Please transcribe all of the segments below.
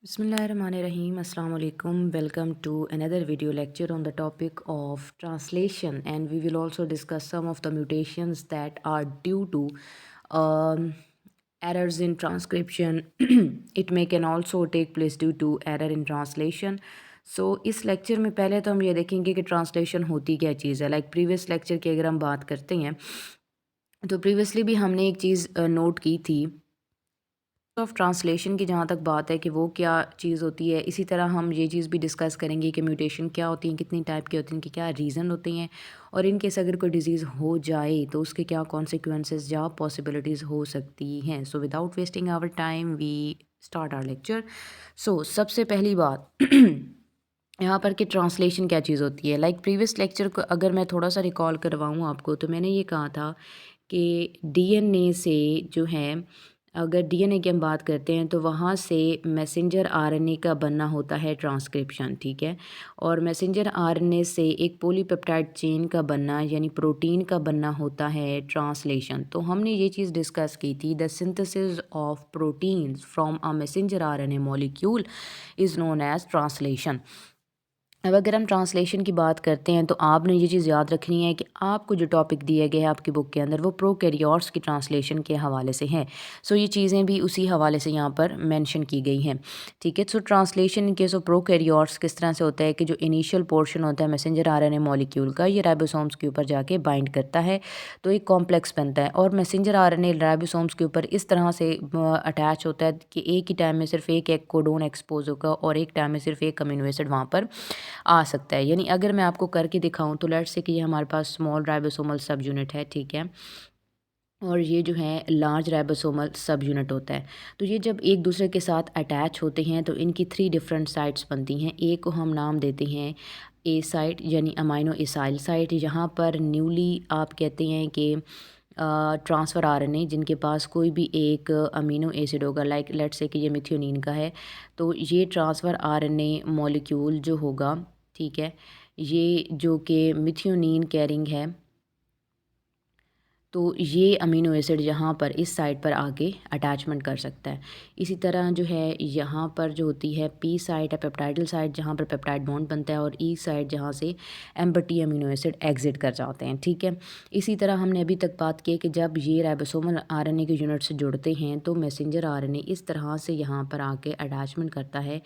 Bismillahirrahmanirrahim. Assalamu alaikum. Welcome to another video lecture on the topic of translation, and we will also discuss some of the mutations that are due to um, errors in transcription. It may can also take place due to error in translation. सो इस lecture में पहले तो हम ये देखेंगे कि translation होती क्या चीज़ है। लाइक प्रीवियस लेक्चर की अगर हम बात करते हैं तो प्रीवियसली भी हमने एक चीज़ नोट की थी ऑफ ट्रांसलेशन की, जहाँ तक बात है कि वो क्या चीज़ होती है। इसी तरह हम ये चीज़ भी डिस्कस करेंगे कि म्यूटेशन क्या होती हैं, कितनी टाइप की होती हैं, इनके क्या रीज़न होते हैं, और इन केस अगर कोई डिज़ीज़ हो जाए तो उसके क्या कॉन्सिक्वेंसेस या पॉसिबिलिटीज़ हो सकती हैं। So without wasting our time we start our lecture. So सबसे पहली बात यहाँ पर कि ट्रांसलेशन क्या चीज़ होती है। लाइक प्रीवियस लेक्चर को अगर मैं थोड़ा सा रिकॉल करवाऊँ आपको, तो मैंने ये कहा था कि डीएनए से जो है, अगर डीएनए की हम बात करते हैं तो वहाँ से मैसेंजर आरएनए का बनना होता है ट्रांसक्रिप्शन, ठीक है। और मैसेंजर आरएनए से एक पॉलीपेप्टाइड चेन का बनना यानी प्रोटीन का बनना होता है ट्रांसलेशन। तो हमने ये चीज़ डिस्कस की थी, the synthesis of proteins from a messenger RNA molecule is known as translation. अब अगर हम ट्रांसलेशन की बात करते हैं तो आपने ये चीज़ याद रखनी है कि आपको जो टॉपिक दिया गया है आपकी बुक के अंदर वो प्रोकैरियोट्स की ट्रांसलेशन के हवाले से है। सो ये चीज़ें भी उसी हवाले से यहाँ पर मेंशन की गई हैं, ठीक है। So translation in case of prokaryotes किस तरह से होता है कि जो इनिशियल पोर्शन होता है मैसेंजर आरएनए मॉलिक्यूल का, ये राइबोसोम्स के ऊपर जाके बाइंड करता है तो एक कॉम्प्लेक्स बनता है। और मैसेंजर आरएनए राइबोसोम्स के ऊपर इस तरह से अटैच होता है कि एक ही टाइम में सिर्फ एक कोडोन एक्सपोज होगा और एक टाइम में सिर्फ एक अमीनो एसिड वहाँ पर आ सकता है। यानी अगर मैं आपको करके दिखाऊं तो लेट्स से कि ये हमारे पास स्मॉल राइबोसोमल सब यूनिट है, ठीक है, और ये जो है लार्ज राइबोसोमल सब यूनिट होता है। तो ये जब एक दूसरे के साथ अटैच होते हैं तो इनकी 3 डिफरेंट साइट्स बनती हैं। एक को हम नाम देते हैं ए साइट यानी अमाइनो एसाइल साइट। यहाँ पर न्यूली आप कहते हैं कि ट्रांसफ़र आरएनए जिनके पास कोई भी एक अमीनो एसिड होगा, लाइक लेट्स से कि ये मिथ्योनीन का है, तो ये ट्रांसफ़र आरएनए मॉलिक्यूल जो होगा, ठीक है, ये जो कि मिथ्योनीन कैरिंग है, तो ये अमीनो एसिड यहाँ पर इस साइड पर आके अटैचमेंट कर सकता है। इसी तरह जो है यहाँ पर जो होती है पी साइड है पेप्टाइडल साइड, जहाँ पर पेप्टाइड बॉन्ड बनता है, और ई साइड जहाँ से एम्पटी अमीनो एसिड एग्जिट कर जाते हैं, ठीक है। इसी तरह हमने अभी तक बात की कि जब ये राइबोसोमल आरएनए के यूनिट से जुड़ते हैं तो मैसेंजर आरएनए इस तरह से यहाँ पर आके अटैचमेंट करता है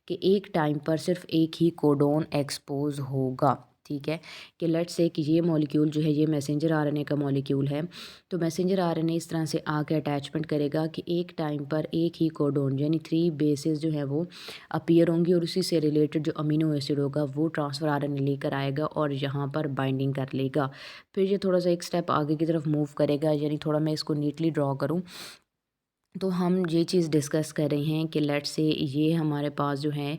कि एक टाइम पर सिर्फ एक ही कोडोन एक्सपोज होगा, ठीक है। कि लेट्स से कि ये मॉलिक्यूल जो है ये मैसेंजर आरएनए का मॉलिक्यूल है, तो मैसेंजर आरएनए इस तरह से आके अटैचमेंट करेगा कि एक टाइम पर एक ही कोडोन यानी 3 बेसेस जो है वो अपीयर होंगी, और उसी से रिलेटेड जो अमीनो एसिड होगा वो ट्रांसफ़र आरएनए लेकर आएगा और यहाँ पर बाइंडिंग कर लेगा। फिर ये थोड़ा सा एक स्टेप आगे की तरफ मूव करेगा, यानी थोड़ा मैं इसको नीटली ड्रॉ करूँ तो हम ये चीज़ डिस्कस कर रहे हैं कि लेट्स से ये हमारे पास जो है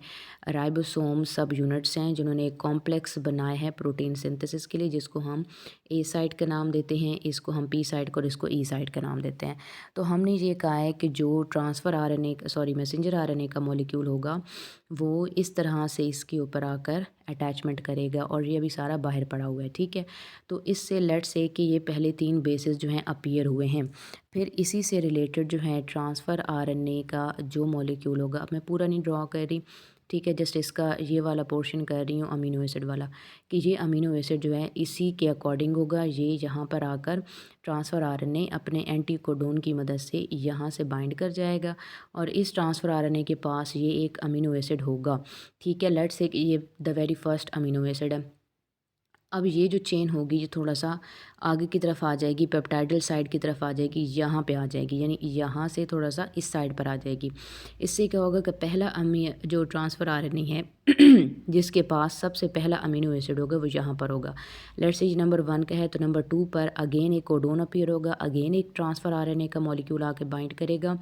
राइबोसोम सब यूनिट्स हैं जिन्होंने एक कॉम्प्लेक्स बनाया है प्रोटीन सिंथेसिस के लिए, जिसको हम ए साइट का नाम देते हैं, इसको हम पी साइट का और इसको ई साइट का नाम देते हैं। तो हमने ये कहा है कि जो transfer RNA sorry messenger RNA का मॉलिक्यूल होगा वो इस तरह से इसके ऊपर आकर अटैचमेंट करेगा, और ये अभी सारा बाहर पड़ा हुआ है, ठीक है। तो इससे लेट्स से कि ये पहले 3 बेसिस जो हैं अपीयर हुए हैं। फिर इसी से रिलेटेड जो है ट्रांसफ़र आरएनए का जो मॉलिक्यूल होगा, अब मैं पूरा नहीं ड्रॉ कर रही, ठीक है, जस्ट इसका ये वाला पोर्शन कर रही हूँ अमीनो एसिड वाला, कि ये अमीनो एसिड जो है इसी के अकॉर्डिंग होगा। ये यहाँ पर आकर ट्रांसफ़र आरएनए अपने एंटी कोडोन की मदद से यहाँ से बाइंड कर जाएगा, और इस ट्रांसफ़र आरएनए के पास ये एक अमीनो एसिड होगा, ठीक है। लेट्स से कि ये the very first amino acid है। अब ये जो चेन होगी ये थोड़ा सा आगे की तरफ आ जाएगी, पेप्टाइडल साइड की तरफ आ जाएगी, यहाँ पे आ जाएगी, यानी यहाँ से थोड़ा सा इस साइड पर आ जाएगी। इससे क्या होगा कि पहला अमी जो ट्रांसफ़र आरएनए है जिसके पास सबसे पहला अमीनो एसिड होगा वो यहाँ पर होगा। लेट्स से ये नंबर 1 का है तो नंबर 2 पर अगेन एक कोडोन अपीयर होगा, अगेन एक ट्रांसफ़र आरएनए का मॉलिक्यूल आके बाइंड करेगा,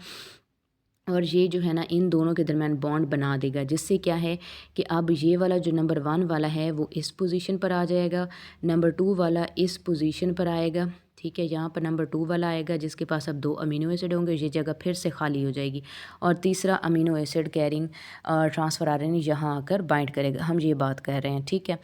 और ये जो है ना इन दोनों के दरमियान बॉन्ड बना देगा, जिससे क्या है कि अब ये वाला जो नंबर 1 वाला है वो इस पोजीशन पर आ जाएगा, नंबर 2 वाला इस पोजीशन पर आएगा, ठीक है। यहाँ पर नंबर 2 वाला आएगा जिसके पास अब 2 अमीनो एसिड होंगे, ये जगह फिर से खाली हो जाएगी, और तीसरा amino acid carrying transfer RNA यहाँ आकर बाइंड करेगा। हम ये बात कर रहे हैं, ठीक है।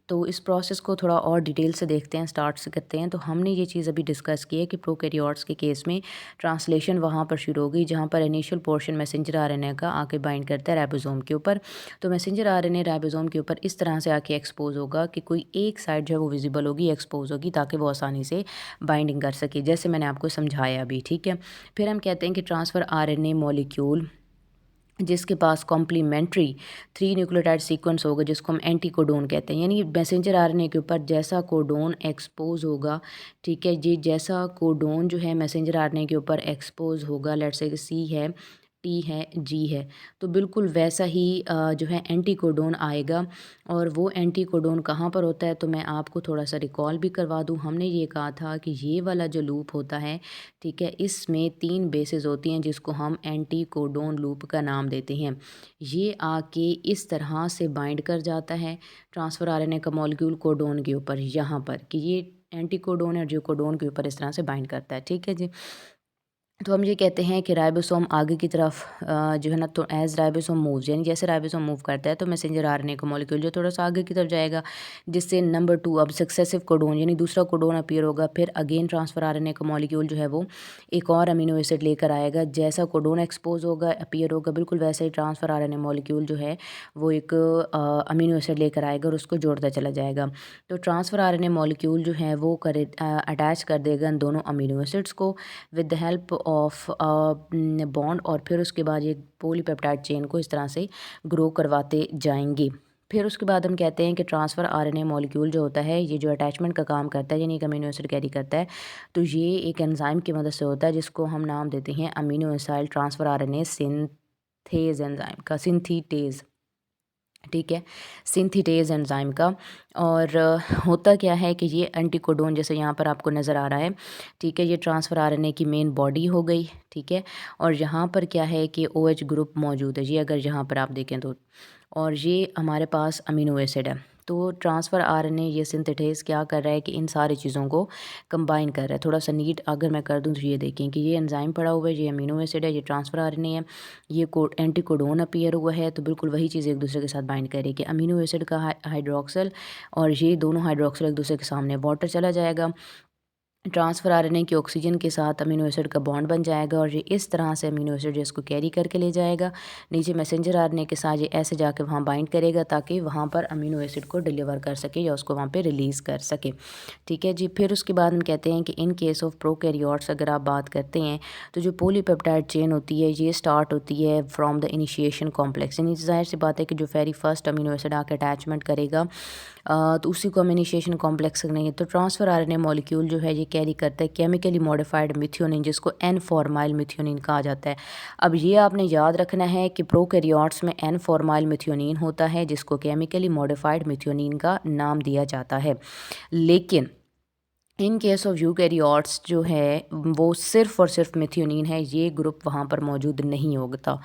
तो इस प्रोसेस को थोड़ा और डिटेल से देखते हैं, स्टार्ट से करते हैं। तो हमने ये चीज़ अभी डिस्कस की है कि प्रोकैरियोट्स के केस में ट्रांसलेशन वहाँ पर शुरू होगी जहाँ पर इनिशियल पोर्शन मैसेंजर आरएनए का आके बाइंड करता है राइबोसोम के ऊपर। तो मैसेंजर आरएनए राइबोसोम के ऊपर इस तरह से आके एक्सपोज होगा कि कोई एक साइड जो है वो विजिबल होगी, एक्सपोज होगी, ताकि वो आसानी से बाइंडिंग कर सके, जैसे मैंने आपको समझाया अभी, ठीक है। फिर हम कहते हैं कि ट्रांसफ़र आरएनए मॉलिक्यूल जिसके पास कॉम्प्लीमेंट्री 3 न्यूक्लियोटाइड सीक्वेंस होगा, जिसको हम एंटीकोडोन कहते हैं, यानी मैसेंजर आरएनए के ऊपर जैसा कोडोन एक्सपोज होगा, ठीक है जी, जैसा कोडोन जो है मैसेंजर आरएनए के ऊपर एक्सपोज होगा, लेट्स से सी है, टी है, जी है, तो बिल्कुल वैसा ही जो है एंटीकोडोन आएगा। और वो एंटीकोडोन कहाँ पर होता है, तो मैं आपको थोड़ा सा रिकॉल भी करवा दूँ। हमने ये कहा था कि ये वाला जो लूप होता है, ठीक है, इसमें 3 बेसेस होती हैं जिसको हम एंटीकोडोन लूप का नाम देते हैं। ये आके इस तरह से बाइंड कर जाता है ट्रांसफ़र आरएनए का मॉलिक्यूल कोडोन के ऊपर, यहाँ पर कि ये एंटीकोडोन है जो कोडोन के ऊपर इस तरह से बाइंड करता है, ठीक है जी। तो हम ये कहते हैं कि राइबोसोम आगे की तरफ जो है ना, तो एज राइबोसोम मूव्स, यानी जैसे राइबोसोम मूव करता है तो मैसेंजर आरएनए का मॉलिक्यूल जो थोड़ा सा आगे की तरफ जाएगा, जिससे नंबर 2 अब सक्सेसिव कोडोन यानी दूसरा कोडोन अपीयर होगा। फिर अगेन ट्रांसफ़र आरएनए का मॉलिक्यूल जो है वो एक और अमीनो एसिड लेकर आएगा, जैसा कोडोन एक्सपोज होगा, अपीयर होगा, बिल्कुल वैसे ही ट्रांसफ़र आरएनए मॉलिक्यूल जो है वो एक अमीनो एसिड लेकर आएगा और उसको जोड़ता चला जाएगा। तो ट्रांसफ़र आरएनए मॉलिक्यूल जो है वो करे अटैच कर देगा इन दोनों अमीनो एसिड्स को with the help of bond, और फिर उसके बाद ये पॉलीपेप्टाइड चेन को इस तरह से ग्रो करवाते जाएंगे। फिर उसके बाद हम कहते हैं कि ट्रांसफ़र आरएनए मॉलिक्यूल जो होता है, ये जो अटैचमेंट का काम करता है, यानी एक अमीनो एसिड कैरी करता है, तो ये एक एंजाइम की मदद से होता है जिसको हम नाम देते हैं amino acyl transfer RNA synthase enzyme का, सिंथेटेज, ठीक है, सिंथेटेज एंजाइम का। और होता क्या है कि ये एंटीकोडोन जैसे यहाँ पर आपको नज़र आ रहा है, ठीक है, ये ट्रांसफ़र आरएनए की मेन बॉडी हो गई, ठीक है। और यहाँ पर क्या है कि OH ग्रुप मौजूद है, ये अगर यहाँ पर आप देखें तो, और ये हमारे पास अमीनो एसिड है। तो ट्रांसफ़र आरएनए ये सिंथेटेज क्या कर रहा है कि इन सारी चीज़ों को कंबाइन कर रहा है। थोड़ा सा नीट अगर मैं कर दूँ तो ये देखें कि ये एंजाइम पड़ा हुआ है, ये अमीनो एसिड है, ये ट्रांसफ़र आरएनए है, ये कोड एंटीकोडोन अपीयर हुआ है, तो बिल्कुल वही चीज़ एक दूसरे के साथ बाइंड करेगी। अमीनो एसिड का हाइड्रोक्सल, और ये दोनों हाइड्रोक्सल एक दूसरे के सामने, वाटर चला जाएगा, ट्रांसफ़र आरएनए की ऑक्सीजन के साथ अमीनो एसिड का बॉन्ड बन जाएगा, और ये इस तरह से अमीनो एसिड जिसको कैरी करके ले जाएगा नीचे मैसेंजर आरएनए के साथ, ये ऐसे जाके वहाँ बाइंड करेगा ताकि वहाँ पर अमीनो एसिड को डिलीवर कर सके या उसको वहाँ पे रिलीज़ कर सके, ठीक है जी। फिर उसके बाद हम कहते हैं कि इन केस ऑफ प्रोकैरियोट्स अगर आप बात करते हैं, तो जो पॉलीपेप्टाइड चेन होती है ये स्टार्ट होती है फ्रॉम द इनिशिएशन कॉम्प्लेक्स, यानी ज़ाहिर सी बात है कि जो वेरी फर्स्ट अमीनो एसिड आके अटैचमेंट करेगा, तो उसी को हम इनिशिएशन कॉम्प्लेक्स करेंगे। तो ट्रांसफ़र आरएनए मॉलिक्यूल जो है ये कैरी करता है केमिकली मॉडिफाइड मिथ्योनिन, जिसको एन फॉर्माइल मिथ्योनिन कहा जाता है। अब ये आपने याद रखना है कि प्रोकैरियोट्स में एन फॉर्माइल मिथ्योनिन होता है जिसको केमिकली मॉडिफाइड मिथ्योनिन का नाम दिया जाता है। लेकिन इन केस ऑफ यूकैरियोट्स जो है वो सिर्फ़ और सिर्फ मिथ्योनिन है, ये ग्रुप वहाँ पर मौजूद नहीं होता।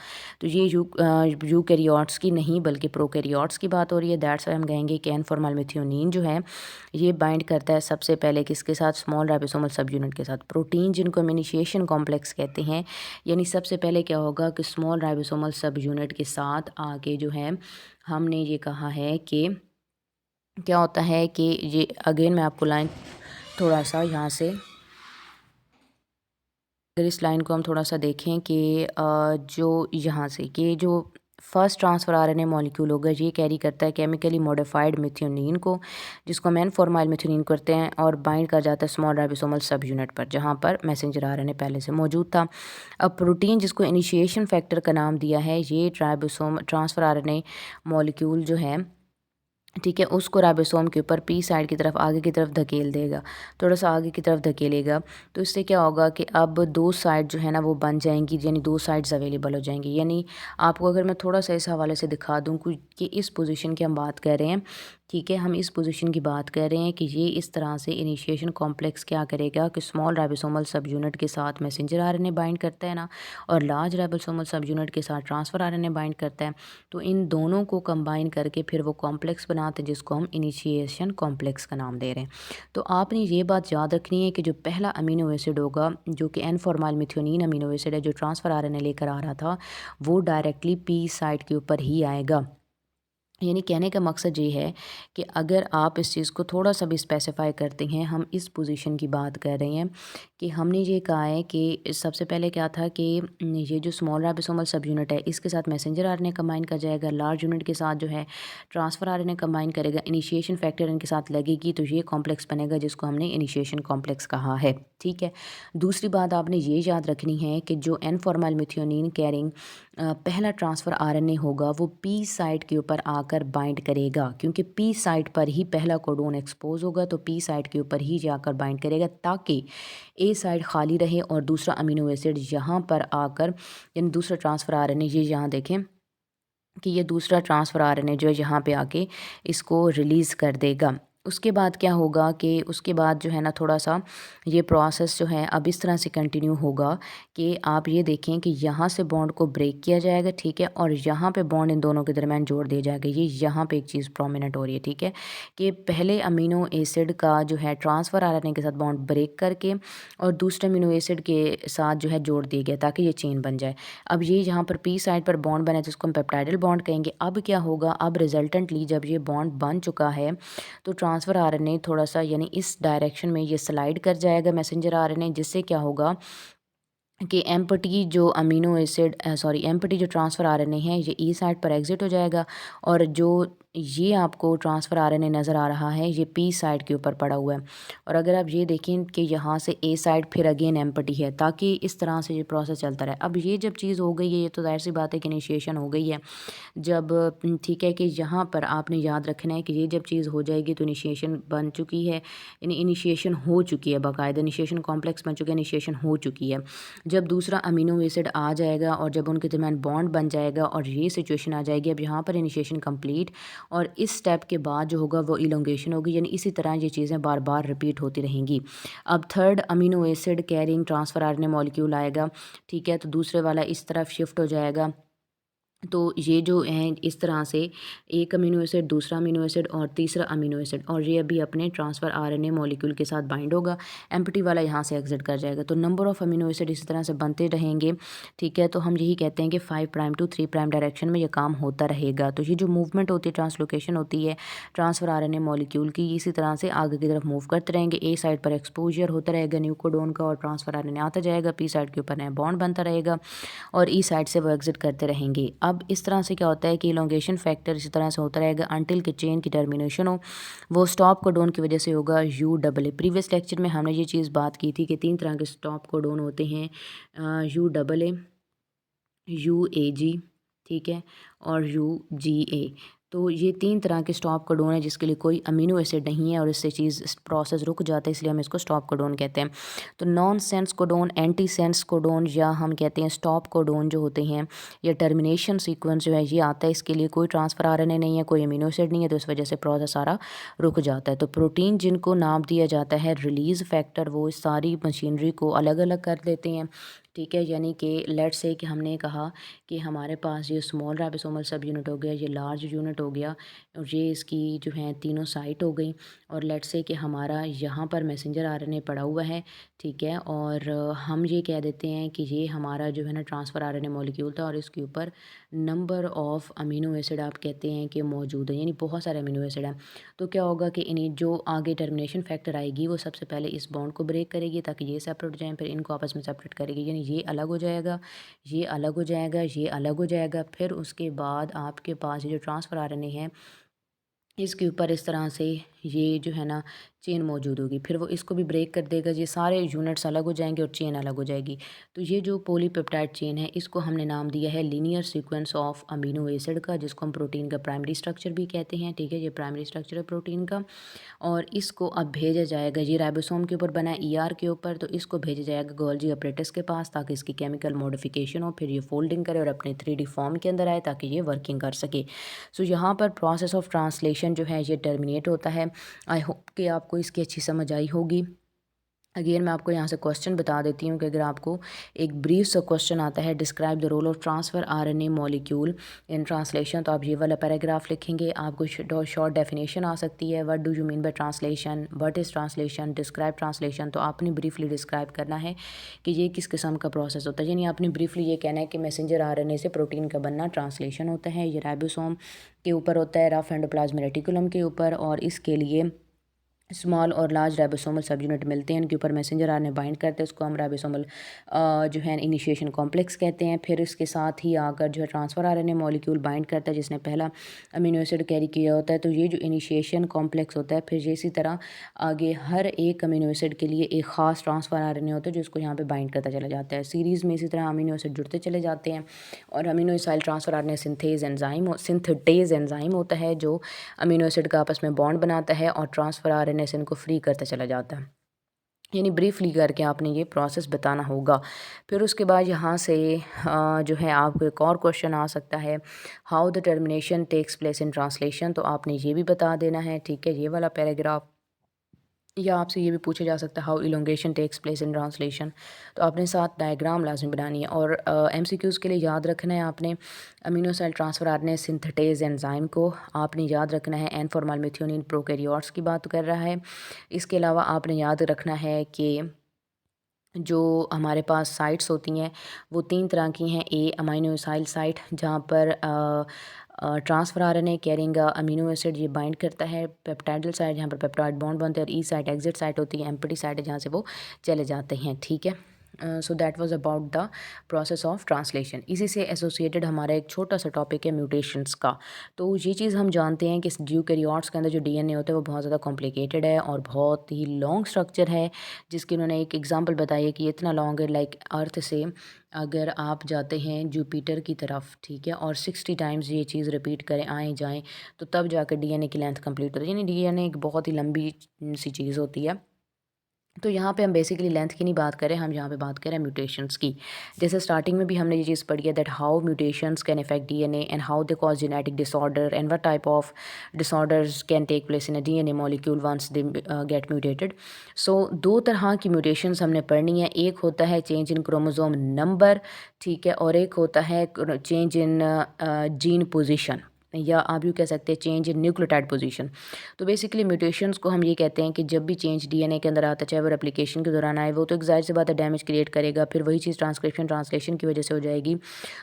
तो ये यूकैरियोट्स की नहीं बल्कि प्रोकैरियोट्स की बात हो रही है। दैट्स वाई हम कहेंगे कि एन फॉर्मल मिथ्योनिन जो है ये बाइंड करता है सबसे पहले किसके साथ, स्मॉल राइबोसोमल सब यूनिट के साथ, प्रोटीन जिनको हम इनिशिएशन कॉम्प्लेक्स कहते हैं। यानी सबसे पहले क्या होगा कि स्मॉल राइबोसोमल सब यूनिट के साथ आके जो है हमने ये कहा है कि क्या होता है कि ये अगेन मैं आपको लाइन थोड़ा सा यहाँ से, अगर इस लाइन को हम थोड़ा सा देखें कि जो यहाँ से कि जो फर्स्ट ट्रांसफ़र आरएनए मॉलिक्यूल होगा ये कैरी करता है केमिकली मॉडिफाइड मिथ्योनिन को, जिसको हम एन फॉर्माइल मिथ्योनिन करते हैं, और बाइंड कर जाता है स्मॉल राइबोसोमल सब यूनिट पर जहाँ पर मैसेंजर आरएनए पहले से मौजूद था। अब प्रोटीन जिसको इनिशिएशन फैक्टर का नाम दिया है, ये राइबोसोम ट्रांसफ़र आरएनए मॉलिक्यूल जो है, ठीक है, उसको राइबोसोम के ऊपर पी साइड की तरफ आगे की तरफ धकेल देगा, थोड़ा सा आगे की तरफ धकेलेगा। तो इससे क्या होगा कि अब दो साइड जो है ना वो बन जाएंगी, यानी दो साइड्स अवेलेबल हो जाएंगी। यानी आपको अगर मैं थोड़ा सा इस हवाले से दिखा दूँ कि इस पोजीशन की हम बात कर रहे हैं, ठीक है, हम इस पोजीशन की बात कर रहे हैं कि ये इस तरह से इनिशिएशन कॉम्प्लेक्स क्या करेगा कि स्मॉल राइबोसोमल सब यूनिट के साथ मैसेंजर आरएनए बाइंड करता है ना, और लार्ज राइबोसोमल सब यूनिट के साथ ट्रांसफ़र आरएनए बाइंड करता है। तो इन दोनों को कंबाइन करके फिर वो कॉम्प्लेक्स बनाते हैं जिसको हम इनिशिएशन कॉम्प्लेक्स का नाम दे रहे हैं। तो आपने ये बात याद रखनी है कि जो पहला अमीनो एसिड होगा जो कि N formyl methionine amino acid है, जो ट्रांसफ़र आरएनए लेकर आ रहा था, वो डायरेक्टली पी साइड के ऊपर ही आएगा। यानी कहने का मकसद ये है कि अगर आप इस चीज़ को थोड़ा सा भी स्पेसिफ़ाई करते हैं, हम इस पोजीशन की बात कर रहे हैं कि हमने ये कहा है कि सबसे पहले क्या था कि ये जो स्मॉल राइबोसोमल सब यूनिट है, इसके साथ मैसेंजर आरएनए कंबाइन कर जाएगा, लार्ज यूनिट के साथ जो है ट्रांसफ़र आरएनए कंबाइन करेगा, इनिशिएशन फैक्टर इनके साथ लगेगी, तो ये कॉम्प्लेक्स बनेगा जिसको हमने इनिशिएशन कॉम्प्लेक्स कहा है। ठीक है। दूसरी बात आपने ये याद रखनी है कि जो एन फॉर्मल मेथियोनिन कैरिंग पहला ट्रांसफ़र आरएनए होगा वो पी साइट के ऊपर आकर बाइंड करेगा, क्योंकि पी साइट पर ही पहला कोडोन एक्सपोज होगा, तो पी साइट के ऊपर ही जाकर बाइंड करेगा ताकि ए साइट खाली रहे और दूसरा अमीनो एसिड यहाँ पर आकर, यानी दूसरा ट्रांसफ़र आरएनए, ये यहाँ देखें कि ये दूसरा ट्रांसफ़र आरएनए जो है यहाँ पे आके इसको रिलीज़ कर देगा। उसके बाद क्या होगा कि उसके बाद जो है ना थोड़ा-सा ये प्रोसेस जो है अब इस तरह से कंटिन्यू होगा कि आप ये देखें कि यहाँ से बॉन्ड को ब्रेक किया जाएगा, ठीक है? और यहाँ पे बॉन्ड इन दोनों के दरमियान जोड़ दिया जाएगा। ये यहाँ पे एक चीज़ प्रोमिनेंट हो रही है, ठीक है? कि पहले अमीनो एसिड का जो है ट्रांसफ़र आरएनए के साथ बॉन्ड ब्रेक करके और दूसरे अमीनो एसिड के साथ जो है जोड़ दिया गया ताकि ये चेन बन जाए। अब ये यहाँ पर पी साइड पर बॉन्ड बने तो इसको हम पेप्टाइडल बॉन्ड कहेंगे। अब क्या होगा, अब रिजल्टेंटली जब ये बॉन्ड बन चुका है तो ट्रांसफ़र आरएनए थोड़ा-सा यानी इस डायरेक्शन में ये स्लाइड कर जाएगा मैसेंजर आरएनए, जिससे क्या होगा कि एम्पटी जो अमीनो एसिड एम्पटी जो ट्रांसफ़र आरएनए है ये ई साइट पर एग्ज़िट हो जाएगा और जो ये आपको ट्रांसफ़र आरएनए नज़र आ रहा है ये पी साइड के ऊपर पड़ा हुआ है। और अगर आप ये देखें कि यहाँ से ए साइड फिर अगेन एम्पटी है, ताकि इस तरह से ये प्रोसेस चलता रहे। अब ये जब चीज़ हो गई है, ये तो ज़ाहिर सी बात है कि इनिशिएशन हो गई है। जब ठीक है कि यहाँ पर आपने याद रखना है कि ये जब चीज़ हो जाएगी तो इनिशिएशन बन चुकी है, यानी इनिशिएशन हो चुकी है, बाकायदा इनिशिएशन कॉम्प्लेक्स बन चुका है, इनिशिएशन हो चुकी है। जब दूसरा अमीनो एसिड आ जाएगा और जब उनके दरमियान बॉन्ड बन जाएगा और ये सिचुएशन आ जाएगी, अब यहाँ पर इनिशिएशन कंप्लीट और इस स्टेप के बाद जो होगा वो इलोंगेशन होगी, यानी इसी तरह ये चीज़ें बार बार रिपीट होती रहेंगी। अब third amino acid carrying transfer RNA molecule आएगा, ठीक है? तो दूसरे वाला इस तरफ शिफ्ट हो जाएगा। तो ये जो है इस तरह से एक अमीनो एसिड, दूसरा अमीनो एसिड और तीसरा अमीनो एसिड, और ये अभी अपने ट्रांसफ़र आरएनए मॉलिक्यूल के साथ बाइंड होगा, एम्प्टी वाला यहाँ से एग्जिट कर जाएगा। तो नंबर ऑफ़ अमीनो एसिड इस तरह से बनते रहेंगे, ठीक है? तो हम यही कहते हैं कि 5 प्राइम टू 3 प्राइम डायरेक्शन में ये काम होता रहेगा। तो ये जो मूवमेंट होती है, ट्रांसलोकेशन होती है ट्रांसफ़र आरएनए मॉलिक्यूल की, इसी तरह से आगे की तरफ मूव करते रहेंगे। ए साइड पर एक्सपोजर होता रहेगा न्यू कोडोन का और ट्रांसफ़र आरएनए आता जाएगा, पी साइड के ऊपर नया बॉन्ड बनता रहेगा और ई साइड से वो एग्जिट करते रहेंगे। अब इस तरह से क्या होता है कि इलोंगेशन फैक्टर इसी तरह से होता रहेगा अंटिल कि चेन की टर्मिनेशन हो। वो स्टॉप कोडोन की वजह से होगा U double A. Previous lecture में हमने ये चीज़ बात की थी कि 3 तरह के स्टॉप कोडोन होते हैं, U double A, U A जी, ठीक है, और यू जी ए। तो ये 3 तरह के स्टॉप कोडोन है जिसके लिए कोई अमीनो एसिड नहीं है और इससे चीज़ प्रोसेस रुक जाता है, इसलिए हम इसको स्टॉप कोडोन कहते हैं। तो non sense codon, anti sense codon या हम कहते हैं स्टॉप कोडोन जो होते हैं, या टर्मिनेशन सीक्वेंस जो है ये आता है, इसके लिए कोई ट्रांसफ़र आरएनए नहीं है, कोई अमीनो एसिड नहीं है, तो इस वजह से प्रोसेस सारा रुक जाता है। तो प्रोटीन जिनको नाम दिया जाता है रिलीज़ फैक्टर, वो इस सारी मशीनरी को अलग अलग कर देते हैं, ठीक है? यानी कि लेट्स से कि हमने कहा कि हमारे पास ये स्मॉल राइबोसोमल सब यूनिट हो गया, ये लार्ज यूनिट हो गया और ये इसकी जो है तीनों साइट हो गई, और लेट्स से कि हमारा यहाँ पर मैसेंजर आरएनए पड़ा हुआ है, ठीक है? और हम ये कह देते हैं कि ये हमारा जो है ना ट्रांसफ़र आरएनए मॉलिक्यूल था और इसके ऊपर नंबर ऑफ़ अमीनो एसिड आप कहते हैं कि मौजूद है, यानी बहुत सारे अमीनो एसिड हैं। तो क्या होगा कि इन्हें जो आगे टर्मिनेशन फैक्टर आएगी वो सबसे पहले इस बॉन्ड को ब्रेक करेगी ताकि ये सेपरेट हो जाएँ, फिर इनको आपस में सेपरेट करेगी, यानी ये अलग हो जाएगा, ये अलग हो जाएगा, ये अलग हो जाएगा। फिर उसके बाद आपके पास ये जो ट्रांसफ़र आरएनए है इसके ऊपर इस तरह से ये जो है ना चेन मौजूद होगी, फिर वो इसको भी ब्रेक कर देगा, ये सारे यूनिट्स अलग हो जाएंगे और चेन अलग हो जाएगी। तो ये जो पॉलीपेप्टाइड चेन है इसको हमने नाम दिया है linear sequence of amino acid का, जिसको हम प्रोटीन का प्राइमरी स्ट्रक्चर भी कहते हैं, ठीक है? ये प्राइमरी स्ट्रक्चर है प्रोटीन का। और इसको अब भेजा जाएगा, ये राइबोसोम के ऊपर बना है ईआर के ऊपर, तो इसको भेजा जाएगा गोल्जी ऑपरेटर्स के पास ताकि इसकी केमिकल मॉडिफिकेशन हो, फिर ये फोल्डिंग करे और अपने 3D फॉर्म के अंदर आए ताकि ये वर्किंग कर सके। सो यहाँ पर प्रोसेस ऑफ ट्रांसलेशन जो है ये टर्मिनेट होता है। आई होप कि आपको इसकी अच्छी समझ आई होगी। अगेन मैं आपको यहाँ से क्वेश्चन बता देती हूँ कि अगर आपको एक ब्रीफ सा क्वेश्चन आता है, describe the role of transfer RNA molecule in translation, तो आप ये वाला पैराग्राफ लिखेंगे। आपको शॉर्ट डेफिनेशन आ सकती है, what do you mean by translation, what is translation, describe translation. तो आपने ब्रीफली डिस्क्राइब करना है कि ये किस किस्म का प्रोसेस होता है, यानी आपने ब्रीफली ये कहना है कि मैसेंजर आरएनए से प्रोटीन का बनना ट्रांसलेशन होता है। ये राइबोसोम के ऊपर होता है, रफ एंडोप्लाज्मिक रेटिकुलम के ऊपर, और इसके लिए स्मॉल और लार्ज राइबोसोमल सब यूनिट मिलते हैं, इनके ऊपर मैसेंजर आरएनए बाइंड करते हैं, उसको हम राइबोसोमल जो है इनिशिएशन कॉम्प्लेक्स कहते हैं। फिर इसके साथ ही आकर जो है ट्रांसफ़र आरएनए मॉलिक्यूल बाइंड करता है जिसने पहला अमीनो एसिड कैरी किया होता है। तो ये जो इनिशिएशन कॉम्प्लेक्स होता है, फिर इसी तरह आगे हर एक अमीनो एसिड के लिए एक ख़ास ट्रांसफ़र आरएनए होता है जो उसको यहाँ पर बाइंड करता चला जाता है। सीरीज़ में इसी तरह अमीनो एसिड जुड़ते चले जाते हैं, और amino acyl transfer RNA synthetase enzyme होता है जो अमीनो एसिड का आपस में बॉन्ड बनाता है और ट्रांसफ़र आरएनए से इनको फ्री करता चला जाता है। यानी ब्रीफली करके आपने ये प्रोसेस बताना होगा। फिर उसके बाद यहाँ से जो है आपको एक और क्वेश्चन आ सकता है, how the termination takes place in translation. तो आपने ये भी बता देना है, ठीक है, ये वाला पैराग्राफ। या आपसे ये भी पूछा जा सकता है, how elongation takes place in translation. तो आपने साथ डायग्राम लाजमी बनानी है, और एमसीक्यूज़ के लिए याद रखना है आपने aminoacyl transfer RNA synthetase enzyme को आपने याद रखना है। एन फॉर्मल मिथ्योनिन प्रोकैरियोट्स की बात कर रहा है। इसके अलावा आपने याद रखना है कि जो हमारे पास साइट्स होती हैं वो 3 तरह की हैं। ए अमीनो एसाइल साइट, जहाँ पर transfer RNA carrying amino acid ये बाइंड करता है। पेप्टाइडल साइट, जहाँ पर पेप्टाइड बॉन्ड बनते हैं, और ई साइट एग्जिट साइट होती है। एम्प्टी साइट है जहाँ से वो चले जाते हैं, ठीक है। So that was about the process of translation. इसी से एसोसिएटेड हमारा एक छोटा सा टॉपिक है म्यूटेशंस का। तो ये चीज़ हम जानते हैं कि यूकेरियोट्स के अंदर जो डीएनए होता है वो बहुत ज़्यादा कॉम्प्लिकेटेड है और बहुत ही लॉन्ग स्ट्रक्चर है, जिसकी उन्होंने एक एग्जांपल बताई है कि ये इतना लॉन्ग है, लाइक अर्थ से अगर आप जाते हैं जुपिटर की तरफ, ठीक है, और 60 टाइम्स ये चीज़ रिपीट करें आएँ जाएँ, तो तब जाकर डीएनए की लेंथ कंप्लीट होती है। यानी डीएनए एक बहुत ही लंबी सी चीज़ होती है। तो यहाँ पे हम बेसिकली लेंथ की नहीं बात करें, हम यहाँ पे बात करें म्यूटेशंस की। जैसे स्टार्टिंग में भी हमने ये चीज़ पढ़ी है that how mutations can affect DNA and how they cause genetic disorder and what type of disorders can take place in a DNA molecule once they get mutated. So 2 तरह की म्यूटेशंस हमने पढ़नी है। एक होता है चेंज इन क्रोमोसोम नंबर, ठीक है, और एक होता है चेंज इन जीन पोजिशन, या आप यूँ कह सकते हैं चेंज इन न्यूक्लियोटाइड पोजीशन। तो बेसिकली म्यूटेशंस को हम ये कहते हैं कि जब भी चेंज डीएनए के अंदर आता है, चाहे वो रेप्लिकेशन के दौरान आए, वो तो एक ज़ाहिर सी बात है डैमेज क्रिएट करेगा। फिर वही चीज़ ट्रांसलेशन की वजह से हो जाएगी,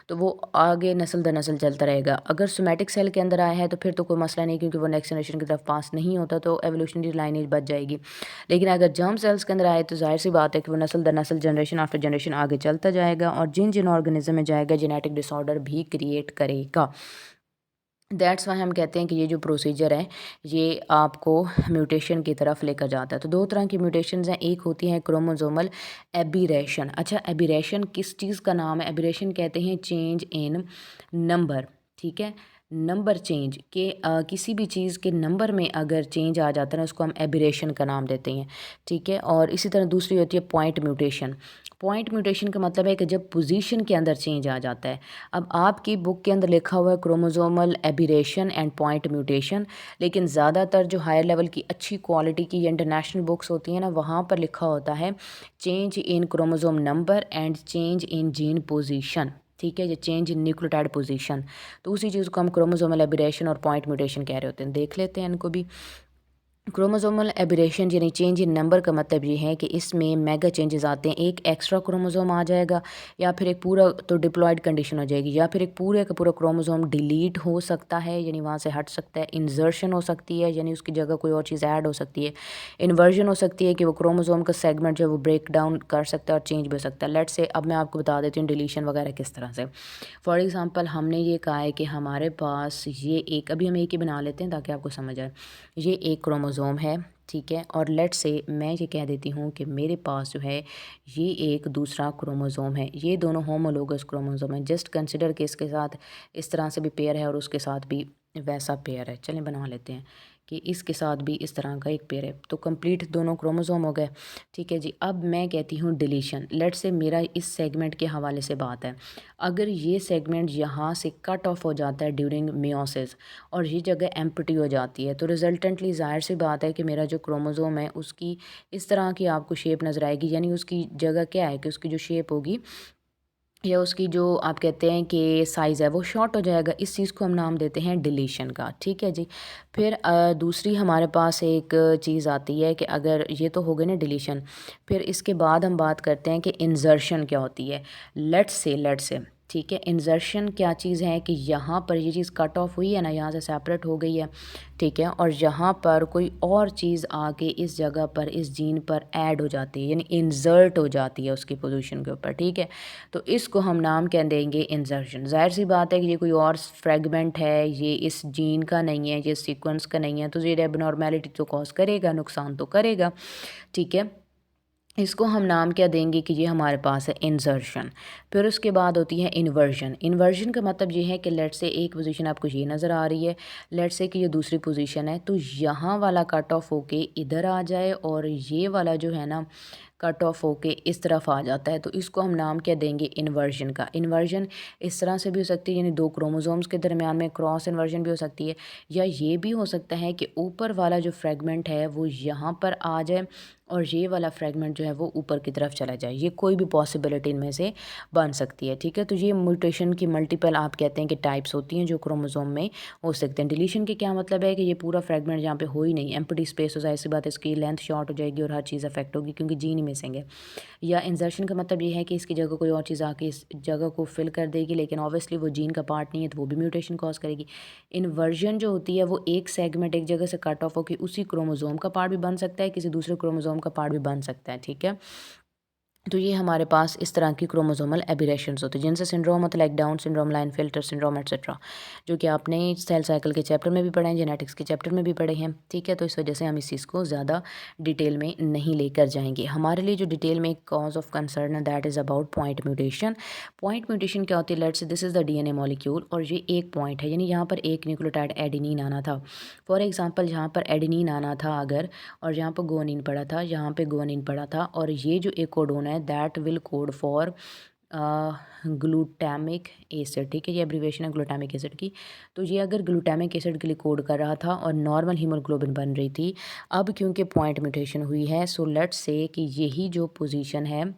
तो वो आगे नस्ल दर नस्ल चलता रहेगा। अगर सोमैटिक सेल के अंदर आया है तो फिर तो कोई मसला नहीं, क्योंकि वो नेक्स्ट जनरेशन की तरफ पास नहीं होता, तो एवोल्यूशनरी लाइनेज बच जाएगी। लेकिन अगर जर्म सेल्स के अंदर आए तो ज़ाहिर सी बात है कि वो नस्ल दर नस्ल, जनरेशन आफ्टर जनरेशन आगे चलता जाएगा, और जिन जिन ऑर्गेनिज्म में जाएगा जेनेटिक डिसऑर्डर भी क्रिएट करेगा। दैट्स वाई हम कहते हैं कि ये जो प्रोसीजर है ये आपको म्यूटेशन की तरफ लेकर जाता है। तो 2 तरह की म्यूटेशंस हैं, एक होती है क्रोमोसोमल एबीरेशन। अच्छा, एबीरेशन किस चीज़ का नाम है? एबीरेशन कहते हैं चेंज इन नंबर, ठीक है, नंबर चेंज के किसी भी चीज़ के नंबर में अगर चेंज आ जाता है ना, उसको हम एबीरेशन का नाम देते हैं, ठीक है। और इसी तरह दूसरी होती है पॉइंट म्यूटेशन। पॉइंट म्यूटेशन का मतलब है कि जब पोजीशन के अंदर चेंज आ जाता है। अब आपकी बुक के अंदर लिखा हुआ है क्रोमोसोमल एबीरेशन एंड पॉइंट म्यूटेशन, लेकिन ज़्यादातर जो हायर लेवल की अच्छी क्वालिटी की इंटरनेशनल बुक्स होती हैं ना, वहाँ पर लिखा होता है change in chromosome number and change in gene position, ठीक है, ये चेंज इन न्यूक्लियोटाइड पोजीशन। तो उसी चीज़ को हम क्रोमोसोमल एबीरेशन और पॉइंट म्यूटेशन कह रहे होते हैं। देख लेते हैं इनको भी। क्रोमोसोमल एबीरेशन यानी चेंज इन नंबर का मतलब ये है कि इसमें मेगा चेंजेस आते हैं। एक एक्स्ट्रा क्रोमोसोम आ जाएगा, या फिर एक पूरा तो डिप्लॉयड कंडीशन हो जाएगी, या फिर एक पूरे का पूरा क्रोमोसोम डिलीट हो सकता है, यानी वहाँ से हट सकता है। इंसर्शन हो सकती है, यानी उसकी जगह कोई और चीज़ ऐड हो सकती है। इन्वर्जन हो सकती है कि वो क्रोमोसोम का सेगमेंट जो है वो ब्रेक डाउन कर सकता है और चेंज भी हो सकता है। लेट्स से अब मैं आपको बता देती हूँ डिलीशन वगैरह किस तरह से। फॉर एग्ज़ाम्पल हमने ये कहा है कि हमारे पास ये एक, अभी हम एक ही बना लेते हैं ताकि आपको समझ आए। ये एक क्रोमोसोम है, ठीक है, और लेट्स से मैं ये कह देती हूँ कि मेरे पास जो है ये एक दूसरा क्रोमोसोम है। ये दोनों होमोलोगस क्रोमोसोम है। जस्ट कंसिडर कि इसके साथ इस तरह से भी पेयर है और उसके साथ भी वैसा पेयर है। चलें बना लेते हैं कि इसके साथ भी इस तरह का एक पेयर है। तो कंप्लीट दोनों क्रोमोसोम हो गए। ठीक है जी, अब मैं कहती हूँ डिलीशन। लेट्स से मेरा इस सेगमेंट के हवाले से बात है, अगर ये सेगमेंट यहाँ से कट ऑफ हो जाता है ड्यूरिंग मियोसिस और ये जगह एम्प्टी हो जाती है, तो रिजल्टेंटली ज़ाहिर सी बात है कि मेरा जो क्रोमोसोम है उसकी इस तरह की आपको शेप नज़र आएगी, यानी उसकी जगह क्या है कि उसकी जो शेप होगी या उसकी जो आप कहते हैं कि साइज़ है वो शॉर्ट हो जाएगा। इस चीज़ को हम नाम देते हैं डिलीशन का। ठीक है जी। फिर दूसरी हमारे पास एक चीज़ आती है कि अगर ये तो हो गई ना डिलीशन, फिर इसके बाद हम बात करते हैं कि इंसर्शन क्या होती है। लेट्स से ठीक है, इंसर्शन क्या चीज़ है कि यहाँ पर ये चीज़ कट ऑफ हुई है ना, यहाँ से सेपरेट हो गई है। ठीक है, और यहाँ पर कोई और चीज़ आके इस जगह पर इस जीन पर ऐड हो जाती है, यानी इंसर्ट हो जाती है उसकी पोजीशन के ऊपर। ठीक है, तो इसको हम नाम क्या देंगे, इंसर्शन। जाहिर सी बात है कि ये कोई और फ्रेगमेंट है, ये इस जीन का नहीं है, ये सीक्वेंस का नहीं है, तो ये एबनॉर्मेलिटी तो कॉज करेगा, नुकसान तो करेगा। ठीक है, इसको हम नाम क्या देंगे कि ये हमारे पास है इंसर्शन। फिर उसके बाद होती है इन्वर्जन। इन्वर्जन का मतलब ये है कि लेट से एक पोजीशन आपको ये नज़र आ रही है, लेट से कि ये दूसरी पोजीशन है, तो यहाँ वाला कट ऑफ होके इधर आ जाए और ये वाला जो है ना कट ऑफ होके इस तरफ आ जाता है, तो इसको हम नाम क्या देंगे, इन्वर्जन का। इन्वर्जन इस तरह से भी हो सकती है, यानी दो क्रोमोसोम्स के दरमियान में क्रॉस इन्वर्जन भी हो सकती है, या ये भी हो सकता है कि ऊपर वाला जो फ्रेगमेंट है वो यहाँ पर आ जाए और ये वाला फ्रेगमेंट जो है वो ऊपर की तरफ चला जाए। ये कोई भी पॉसिबिलिटी इनमें से बन सकती है। ठीक है, तो ये म्यूटेशन की मल्टीपल आप कहते हैं कि टाइप्स होती हैं जो क्रोमोसोम में हो सकते हैं। डिलीशन के क्या मतलब है कि ये पूरा फ्रेगमेंट जहाँ पे हो ही नहीं, एम्प्टी स्पेस हो जाए, ऐसी बात है, इसकी लेंथ शॉर्ट हो जाएगी और हर चीज़ अफेक्ट होगी क्योंकि जीन ही मिसिंग है। या इंसर्शन का मतलब ये है कि इसकी जगह कोई और चीज़ आके इस जगह को फिल कर देगी, लेकिन ऑब्वियसली वो जीन का पार्ट नहीं है, तो वो भी म्यूटेशन कॉज करेगी। इन्वर्जन जो होती है वो एक सेगमेंट एक जगह से कट ऑफ होकर उसी क्रोमोसोम का पार्ट भी बन सकता है, किसी दूसरे क्रोमोसोम का पार्ट भी बन सकता है। ठीक है, तो ये हमारे पास इस तरह की क्रोमोसोमल एबिरेशंस होती हैं, जिनसे सिंड्रोम होता है like Down syndrome, Klinefelter syndrome etcetera, जो कि आपने सेल साइकिल के चैप्टर में भी पढ़े हैं, जेनेटिक्स के चैप्टर में भी पढ़े हैं। ठीक है, तो इस वजह से हम इस चीज़ को ज़्यादा डिटेल में नहीं लेकर जाएंगे। हमारे लिए जो डिटेल में कॉज ऑफ कंसर्न है that is about point mutation. Point mutation क्या होती है, let's this is the DNA molecule और ये एक पॉइंट है, यानी यहाँ पर एक न्यूक्लियोटाइड एडेनिन आना था। फॉर एग्जाम्पल यहाँ पर एडेनिन आना था अगर, और यहाँ पर गुआनिन पड़ा था, यहाँ पे गुआनिन पड़ा था, और ये जो एक कोडोन है that will code for glutamic acid. ठीक है, ये एब्रीवेशन है ग्लूटामिक एसिड की। तो ये अगर ग्लूटामिक एसिड के लिए कोड कर रहा था और नॉर्मल हीमोग्लोबिन बन रही थी, अब क्योंकि पॉइंट म्यूटेशन हुई है, सो लेट्स से कि यही जो पोजीशन है,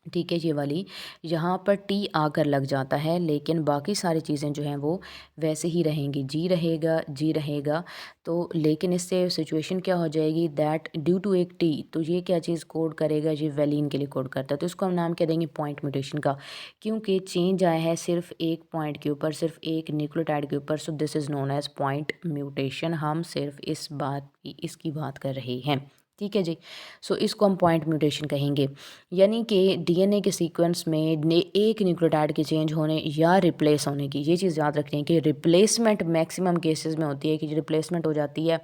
ठीक है, ये वाली, यहाँ पर टी आकर लग जाता है, लेकिन बाकी सारी चीज़ें जो हैं वो वैसे ही रहेंगी, जी रहेगा, जी रहेगा। तो लेकिन इससे सिचुएशन क्या हो जाएगी दैट ड्यू टू एक टी, तो ये क्या चीज़ कोड करेगा, ये वैलिन के लिए कोड करता है, तो इसको हम नाम क्या देंगे, पॉइंट म्यूटेशन का, क्योंकि चेंज आया है सिर्फ एक पॉइंट के ऊपर, सिर्फ एक न्यूक्लियोटाइड के ऊपर। So this is known as point mutation. हम सिर्फ इस बात की इसकी बात कर रहे हैं। ठीक है जी, सो इसको हम पॉइंट म्यूटेशन कहेंगे, यानी कि डीएनए के सीक्वेंस में एक न्यूक्लियोटाइड के चेंज होने या रिप्लेस होने की, ये चीज़ याद रखनी है कि रिप्लेसमेंट मैक्सिमम केसेस में होती है कि रिप्लेसमेंट हो जाती है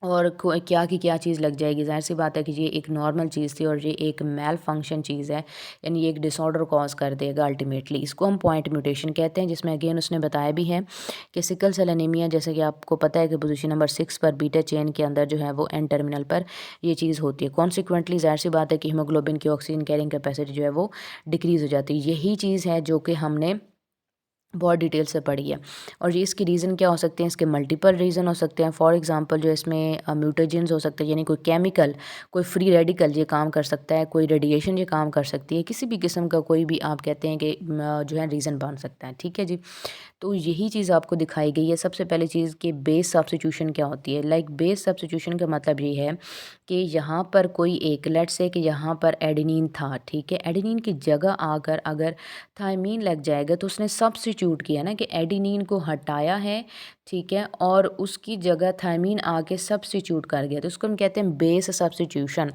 और क्या की क्या चीज़ लग जाएगी। ज़ाहिर सी बात है कि ये एक नॉर्मल चीज़ थी और ये एक मेल फंक्शन चीज़ है, यानी ये एक डिसऑर्डर कॉज कर देगा अल्टीमेटली। इसको हम पॉइंट म्यूटेशन कहते हैं, जिसमें अगेन उसने बताया भी है कि सिकल सेल एनीमिया, जैसे कि आपको पता है कि पोजीशन नंबर 6 पर बीटा चेन के अंदर जो है वो एन टर्मिनल पर ये चीज़ होती है। कॉन्सिक्वेंटली ज़ाहिर सी बात है कि हीमोग्लोबिन की ऑक्सीजन कैरिंग कैपेसिटी जो है वो डिक्रीज़ हो जाती है। यही चीज़ है जो कि हमने बहुत डिटेल से पढ़ी है। और ये इसके रीज़न क्या हो सकते हैं, इसके मल्टीपल रीज़न हो सकते हैं। फॉर एग्जांपल जो इसमें म्यूटेजेंस हो सकते हैं, यानी कोई केमिकल, कोई फ्री रेडिकल ये काम कर सकता है, कोई रेडिएशन ये काम कर सकती है, किसी भी किस्म का कोई भी आप कहते हैं कि जो है रीज़न बन सकता है। ठीक है जी, तो यही चीज़ आपको दिखाई गई है। सबसे पहले चीज़ कि बेस सब्स्टिट्यूशन क्या होती है। लाइक बेस सब्स्टिट्यूशन का मतलब ये है कि यहाँ पर कोई एक, लेट्स से कि यहाँ पर एडेनिन था, ठीक है, एडेनिन की जगह आकर अगर थायमीन लग जाएगा, तो उसने सब्स्टिट्यूट किया ना कि एडेनिन को हटाया है, ठीक है, और उसकी जगह थायमीन आके सब्स्टिट्यूट कर गया, तो उसको हम कहते हैं बेस सब्स्टिट्यूशन।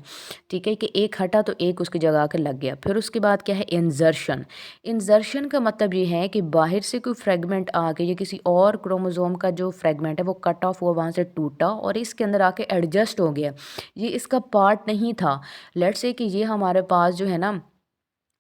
ठीक है, कि एक हटा तो एक उसकी जगह आकर लग गया। फिर उसके बाद क्या है, इंजर्शन। इंजर्शन का मतलब ये है कि बाहर से कोई फ्रेगमेंट आके या किसी और क्रोमोसोम का जो फ्रेगमेंट है वो कट ऑफ हुआ, वहाँ से टूटा और इसके अंदर आके एडजस्ट हो गया, ये इसका पार्ट नहीं था। लेट्स से कि ये हमारे पास जो है ना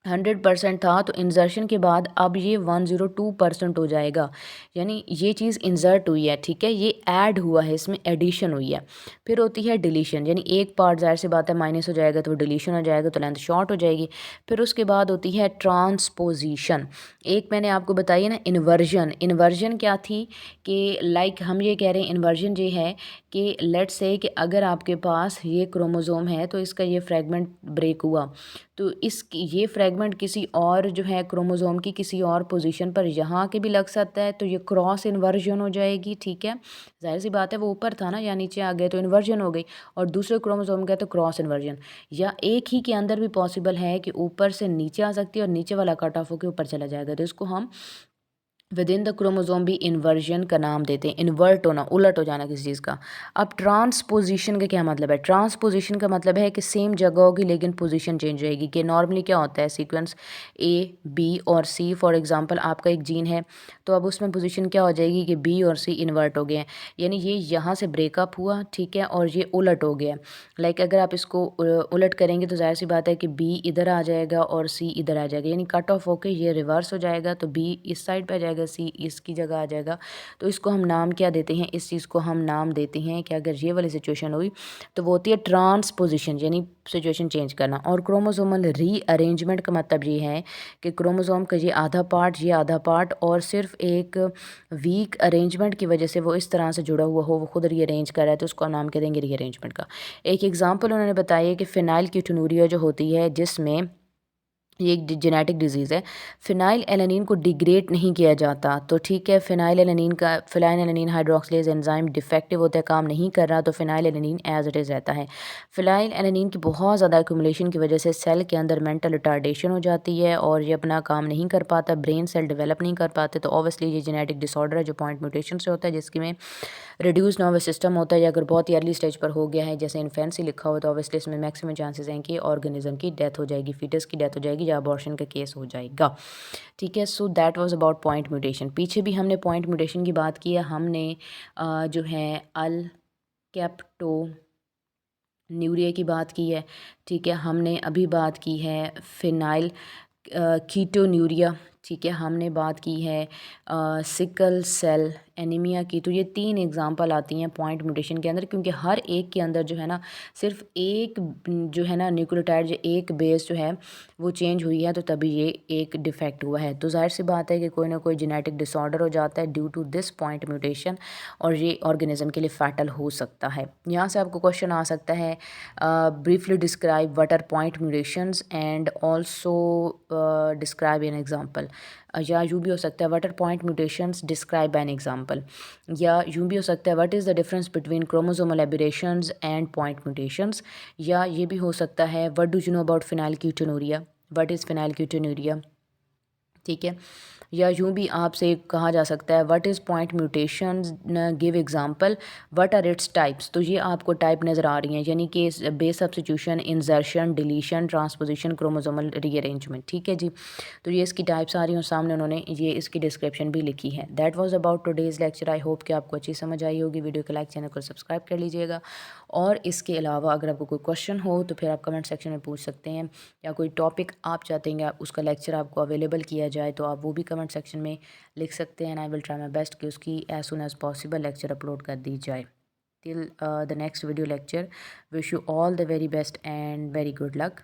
100% था, तो इंसर्शन के बाद अब ये 102% हो जाएगा, यानी ये चीज़ इंसर्ट हुई है, ठीक है, ये ऐड हुआ है, इसमें एडिशन हुई है। फिर होती है डिलीशन, यानी एक पार्ट ज़ाहिर सी बात है माइनस हो जाएगा तो डिलीशन हो जाएगा, तो लेंथ शॉर्ट हो जाएगी। फिर उसके बाद होती है ट्रांसपोजिशन। एक मैंने आपको बताई है ना इन्वर्जन। इन्वर्जन क्या थी कि लाइक हम ये कह रहे हैं इन्वर्जन ये है कि लेट्स से कि अगर आपके पास ये क्रोमोज़ोम है तो इसका ये फ्रेगमेंट ब्रेक हुआ, तो इसकी ये फ्रेगमेंट किसी और जो है क्रोमोज़ोम की किसी और पोजीशन पर यहाँ के भी लग सकता है, तो ये क्रॉस इन्वर्जन हो जाएगी, ठीक है। ज़ाहिर सी बात है वो ऊपर था ना या नीचे आ गए तो इन्वर्जन हो गई, और दूसरे क्रोमोज़ोम का तो क्रॉस इन्वर्जन। या एक ही के अंदर भी पॉसिबल है कि ऊपर से नीचे आ सकती है और नीचे वाला कट ऑफ होकर ऊपर चला जाएगा, तो इसको हम विद इन द क्रोमोज़ोम भी इन्वर्जन का नाम देते हैं, इन्वर्ट होना, उलट हो जाना किसी चीज़ का। अब ट्रांसपोजिशन का क्या मतलब है? ट्रांसपोजिशन का मतलब है कि सेम जगह होगी लेकिन पोजीशन चेंज होएगी। कि नॉर्मली क्या होता है सीक्वेंस ए बी और सी, फॉर एग्जांपल आपका एक जीन है तो अब उसमें पोजीशन क्या हो जाएगी कि बी और सी इन्वर्ट हो गए हैं, यानी ये यहाँ से ब्रेकअप हुआ, ठीक है, और ये उलट हो गया। लाइक अगर आप इसको उलट करेंगे तो ज़ाहिर सी बात है कि बी इधर आ जाएगा और सी इधर आ जाएगा, यानी कट ऑफ होके ये रिवर्स हो जाएगा, तो बी इस साइड पे आ जाएगा, सी इसकी जगह आ जाएगा। तो इसको हम नाम क्या देते हैं? इस चीज़ को हम नाम देते हैं कि अगर ये वाली सिचुएशन हुई तो वो होती है ट्रांसपोजिशन, यानी सिचुएशन चेंज करना। और क्रोमोसोमल रीअरेंजमेंट का मतलब ये है कि क्रोमोसोम का ये आधा पार्ट, ये आधा पार्ट, और सिर्फ एक वीक अरेंजमेंट की वजह से वो इस तरह से जुड़ा हुआ हो, वो खुद रीअरेंज कर रहा है, तो उसको नाम क्या देंगे? रीअरेंजमेंट का। एक एग्जांपल उन्होंने बताया कि फिनाइल कीटोनूरिया जो होती है, जिसमें ये एक जेनेटिक डिजीज़ है, फिनाइल एलानिन को डिग्रेड नहीं किया जाता, तो ठीक है, phenylalanine hydroxylase enzyme defective होता है, काम नहीं कर रहा, तो phenylalanine as it is रहता है। फिनाइल एलानिन की बहुत ज़्यादा एक्यूमुलेशन की वजह से सेल के अंदर मेंटल रिटार्डेशन हो जाती है और ये अपना काम नहीं कर पाता, ब्रेन सेल डेवलप नहीं कर पाते, तो ऑब्वियसली ये जेनेटिक डिसऑर्डर है जो पॉइंट म्यूटेशन से होता है, जिसकी में रिड्यूस नर्वस सिस्टम होता है, या अगर बहुत ही अर्ली स्टेज पर हो गया है जैसे इन्फेंसी लिखा हो, तो ऑब्वियसली इसमें मैक्सिमम चांसेस हैं कि ऑर्गेनिज्म की डेथ हो जाएगी, फीटस की डेथ हो जाएगी, या अबॉर्शन का केस हो जाएगा, ठीक है। So that was about point mutation. पीछे भी हमने पॉइंट म्यूटेशन की बात की है, हमने जो है अल कैप्टो न्यूरिया की बात की है, ठीक है, हमने अभी बात की है फिनाइल कीटोन्यूरिया, ठीक है, हमने बात की है सिकल सेल एनीमिया की। तो ये 3 एग्जांपल आती हैं पॉइंट म्यूटेशन के अंदर, क्योंकि हर एक के अंदर जो है ना सिर्फ एक जो है ना न्यूक्लियोटाइड, जो एक बेस जो है वो चेंज हुई है, तो तभी ये एक डिफेक्ट हुआ है। तो जाहिर सी बात है कि कोई ना कोई जेनेटिक डिसऑर्डर हो जाता है due to this point mutation, और ये ऑर्गेनिज्म के लिए फैटल हो सकता है। यहाँ से आपको क्वेश्चन आ सकता है, briefly describe what are point mutations and also describe an example। या यूँ भी हो सकता है what are point mutations, describe an example। या यूँ भी हो सकता है what is the difference between chromosomal aberrations and point mutations। या ये भी हो सकता है what do you know about phenylketonuria, what is phenylketonuria, ठीक है। या यूँ भी आपसे कहा जा सकता है what is point mutation, give example, what are its types. तो ये आपको टाइप नज़र आ रही हैं, यानी कि base substitution, insertion, deletion, transposition, chromosomal rearrangement, ठीक है जी। तो ये इसकी टाइप्स आ रही हैं, सामने उन्होंने ये इसकी डिस्क्रिप्शन भी लिखी है। That was about today's lecture. I hope कि आपको अच्छी समझ आई होगी। वीडियो को लाइक, चैनल को सब्सक्राइब कर लीजिएगा, और इसके अलावा अगर आपको कोई क्वेश्चन हो तो फिर आप कमेंट सेक्शन में पूछ सकते हैं, या कोई टॉपिक आप चाहते हैं आप उसका लेक्चर आपको अवेलेबल किया जाए तो आप वो भी कमेंट सेक्शन में लिख सकते हैं, and I will try my best कि उसकी as soon as possible lecture upload कर दी जाए। Till the next video lecture, wish you all the very best and very good luck.